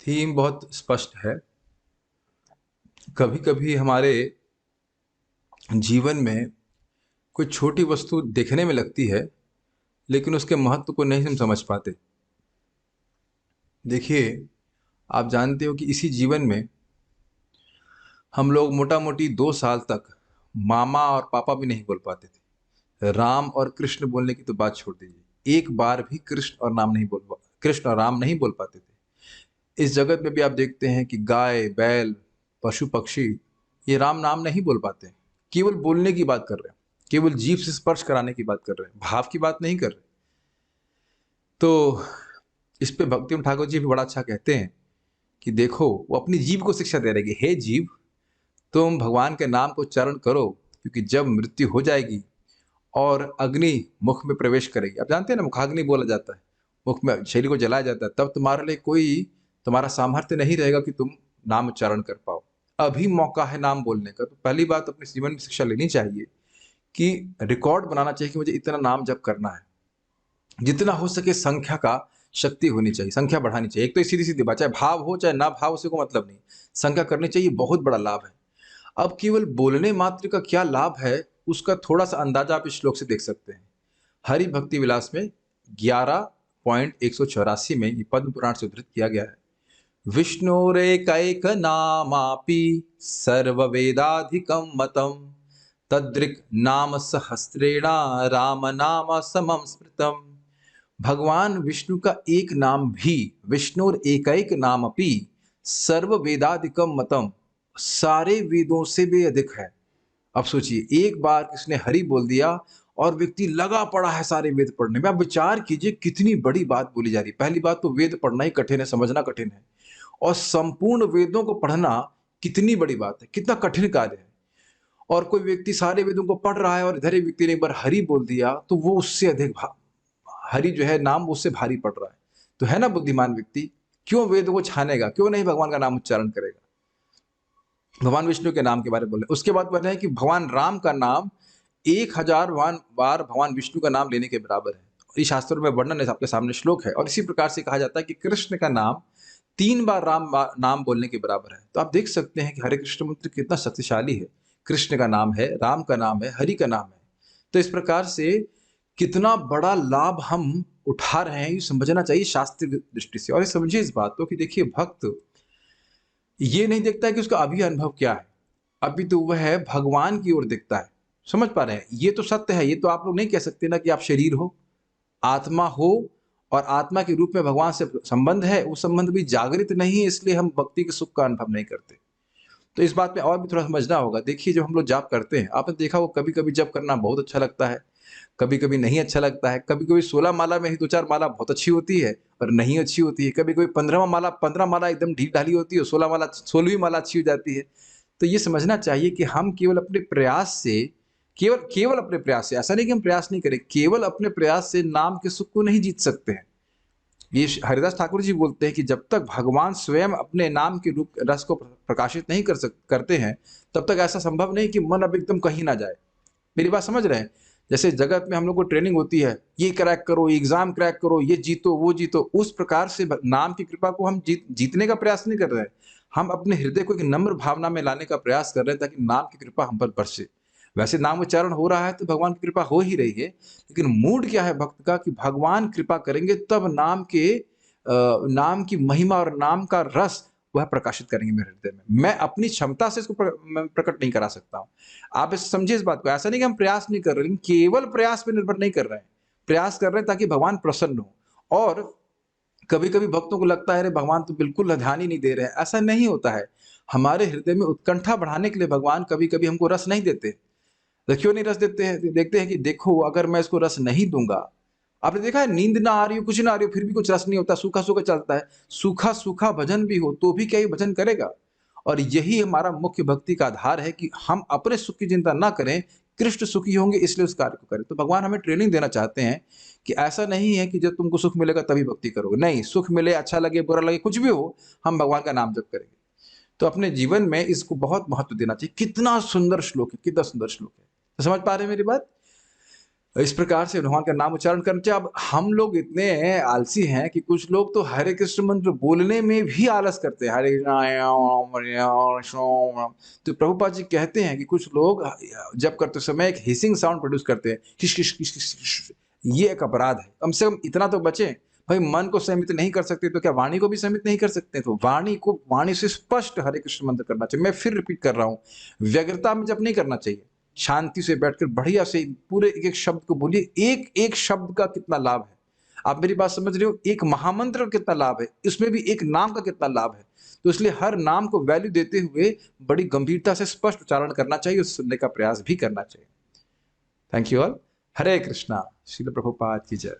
Theme बहुत स्पष्ट है। कभी कभी हमारे जीवन में कोई छोटी वस्तु देखने में लगती है, लेकिन उसके महत्व को नहीं हम समझ पाते। देखिए, आप जानते हो कि इसी जीवन में हम लोग मोटा मोटी 2 साल तक मामा और पापा भी नहीं बोल पाते थे। राम और कृष्ण बोलने की तो बात छोड़ दीजिए, एक बार भी कृष्ण और राम नहीं बोल पाते थे। इस जगत में भी आप देखते हैं कि गाय बैल पशु पक्षी ये राम नाम नहीं बोल पाते हैं। केवल बोलने की बात कर रहे हैं, केवल जीभ से स्पर्श कराने की बात कर रहे हैं, भाव की बात नहीं कर रहे। तो इस पे भक्तिम ठाकुर जी भी बड़ा अच्छा कहते हैं कि देखो, वो अपनी जीभ को शिक्षा दे रहे हैं कि हे जीभ, तुम भगवान के नाम को उच्चारण करो, क्योंकि जब मृत्यु हो जाएगी और अग्नि मुख में प्रवेश करेगी, आप जानते हैं ना, मुखाग्नि बोला जाता है, मुख में शरीर को जलाया जाता है, तब तुम्हारे लिए कोई तुम्हारा सामर्थ्य नहीं रहेगा कि तुम नाम उच्चारण कर पाओ। अभी मौका है नाम बोलने का। तो पहली बात अपने जीवन में शिक्षा लेनी चाहिए कि रिकॉर्ड बनाना चाहिए कि मुझे इतना नाम जप करना है। जितना हो सके संख्या का शक्ति होनी चाहिए, संख्या बढ़ानी चाहिए। एक तो सीधी सीधी बात, चाहे भाव हो चाहे ना भाव, उसे को मतलब नहीं, संख्या करनी चाहिए, बहुत बड़ा लाभ है। अब केवल बोलने मात्र का क्या लाभ है, उसका थोड़ा सा अंदाजा आप इस श्लोक से देख सकते हैं। हरि भक्ति विलास में 11.184 में ये पद्म पुराण से उद्धृत किया गया है। विष्णुरेकैक नामापि सर्ववेदाधिकं मतम् तद्रिक् नाम सहस्रेण राम नाम समं स्मृतम्। भगवान विष्णु का एक नाम भी, विष्णुर एकैक नाम अपि सर्व वेदाधिकम मतम, सारे वेदों से भी अधिक है। अब सोचिए, एक बार किसने हरि बोल दिया और व्यक्ति लगा पड़ा है सारे वेद पढ़ने में। आप विचार कीजिए कितनी बड़ी बात बोली जा रही है। पहली बात तो वेद पढ़ना ही कठिन है, समझना कठिन है, और संपूर्ण वेदों को पढ़ना कितनी बड़ी बात है, कितना कठिन कार्य है। और कोई व्यक्ति सारे वेदों को पढ़ रहा है और इधर एक व्यक्ति ने एक बार हरि बोल दिया, तो वो उससे अधिक हरि जो है नाम उससे भारी पड़ रहा है। तो है ना बुद्धिमान व्यक्ति, क्यों वेद को छानेगा, क्यों नहीं भगवान का नाम उच्चारण करेगा। भगवान विष्णु के नाम के बारे में बोले। उसके बाद बोल रहे हैं कि भगवान राम का नाम 1000 बार भगवान विष्णु का नाम लेने के बराबर है। इस शास्त्रों में वर्णन है, आपके सामने श्लोक है। और इसी प्रकार से कहा जाता है कि कृष्ण का नाम 3 बार नाम बोलने के बराबर है। तो आप देख सकते हैं कि हरे कृष्ण मंत्र कितना शक्तिशाली है। कृष्ण का नाम है, राम का नाम है, हरि का नाम है। तो इस प्रकार से कितना बड़ा लाभ हम उठा रहे हैं, ये समझना चाहिए शास्त्रीय दृष्टि से। और ये समझिए इस बात को कि देखिए, भक्त ये नहीं देखता है कि उसका अभी अनुभव क्या है, अभी तो वह भगवान की ओर देखता है। समझ पा रहे हैं? ये तो सत्य है। ये तो आप लोग नहीं कह सकते ना कि आप शरीर हो, आत्मा हो, और आत्मा के रूप में भगवान से संबंध है। वो संबंध भी जागृत नहीं है, इसलिए हम भक्ति के सुख का अनुभव नहीं करते। तो इस बात में और भी थोड़ा समझना होगा। देखिए, जब हम लोग जाप करते हैं, आपने देखा वो कभी कभी जप करना बहुत अच्छा लगता है, कभी कभी नहीं अच्छा लगता है। कभी कभी 16 माला में ही 2-4 माला बहुत अच्छी होती है और नहीं अच्छी होती है। कभी कभी 15 माला एकदम ढील ढाली होती है, 16वीं माला अच्छी हो जाती है। तो ये समझना चाहिए कि हम केवल अपने प्रयास से, केवल केवल अपने प्रयास से, ऐसा नहीं कि हम प्रयास नहीं करें, केवल अपने प्रयास से नाम के सुख को नहीं जीत सकते हैं। ये हरिदास ठाकुर जी बोलते हैं कि जब तक भगवान स्वयं अपने नाम के रूप रस को प्रकाशित नहीं करते हैं, तब तक ऐसा संभव नहीं कि मन अब एकदम कहीं ना जाए। मेरी बात समझ रहे हैं? जैसे जगत में हम लोग को ट्रेनिंग होती है, ये क्रैक करो, एग्जाम क्रैक करो, ये जीतो वो जीतो, उस प्रकार से नाम की कृपा को हम जीतने का प्रयास नहीं कर रहे हैं। हम अपने हृदय को एक नम्र भावना में लाने का प्रयास कर रहे हैं, ताकि नाम की कृपा हम पर बरसे। वैसे नाम उच्चारण हो रहा है तो भगवान की कृपा हो ही रही है, लेकिन मूड क्या है भक्त का कि भगवान कृपा करेंगे तब नाम की महिमा और नाम का रस वह प्रकाशित करेंगे मेरे हृदय में। मैं अपनी क्षमता से इसको मैं प्रकट नहीं करा सकता हूँ। आप इस समझिए इस बात को। ऐसा नहीं कि हम प्रयास नहीं कर रहे, लेकिन केवल प्रयास पे निर्भर नहीं कर रहे हैं। प्रयास कर रहे हैं ताकि भगवान प्रसन्न हो। और कभी कभी भक्तों को लगता है अरे भगवान तो बिल्कुल ध्यान ही नहीं दे रहे हैं। ऐसा नहीं होता है। हमारे हृदय में उत्कंठा बढ़ाने के लिए भगवान कभी कभी हमको रस नहीं देते। तो क्यों नहीं रस देते हैं? देखते हैं कि देखो, अगर मैं इसको रस नहीं दूंगा, आपने देखा है, नींद ना आ रही हो, कुछ ना आ रही हो, फिर भी कुछ रस नहीं होता, सूखा सूखा चलता है। सूखा सूखा भजन भी हो तो भी क्या ये भजन करेगा? और यही हमारा मुख्य भक्ति का आधार है कि हम अपने सुख की चिंता ना करें, कृष्ण सुखी होंगे इसलिए उस कार्य को करें। तो भगवान हमें ट्रेनिंग देना चाहते हैं कि ऐसा नहीं है कि जब तुमको सुख मिलेगा तभी भक्ति करोगे। नहीं, सुख मिले, अच्छा लगे, बुरा लगे, कुछ भी हो, हम भगवान का नाम जप करेंगे। तो अपने जीवन में इसको बहुत महत्व देना चाहिए। कितना सुंदर श्लोक है, कितना सुंदर श्लोक है। तो समझ पा रहे हैं मेरी बात? इस प्रकार से भगवान का नाम उच्चारण करना चाहिए। अब हम लोग इतने आलसी हैं कि कुछ लोग तो हरे कृष्ण मंत्र बोलने में भी आलस करते हैं। हरे राम हरे राम श्याम राम। तो प्रभुपाद जी कहते हैं कि कुछ लोग जप करते समय एक हिसिंग साउंड प्रोड्यूस करते हैं, किश किश किश किश किश। ये एक अपराध है। कम से कम इतना तो बचें। भाई मन को संयमित नहीं कर सकते तो क्या वाणी को भी संयमित नहीं कर सकते? तो वाणी से स्पष्ट हरे कृष्ण मंत्र करना चाहिए। मैं फिर रिपीट कर रहा हूँ, व्यग्रता में जप नहीं करना चाहिए। शांति से बैठकर बढ़िया से पूरे एक एक शब्द को बोलिए। एक एक शब्द का कितना लाभ है, आप मेरी बात समझ रहे हो? एक महामंत्र का कितना लाभ है, इसमें भी एक नाम का कितना लाभ है। तो इसलिए हर नाम को वैल्यू देते हुए बड़ी गंभीरता से स्पष्ट उच्चारण करना चाहिए और सुनने का प्रयास भी करना चाहिए। Thank you all. Hare Krishna. Srila Prabhupada की जय।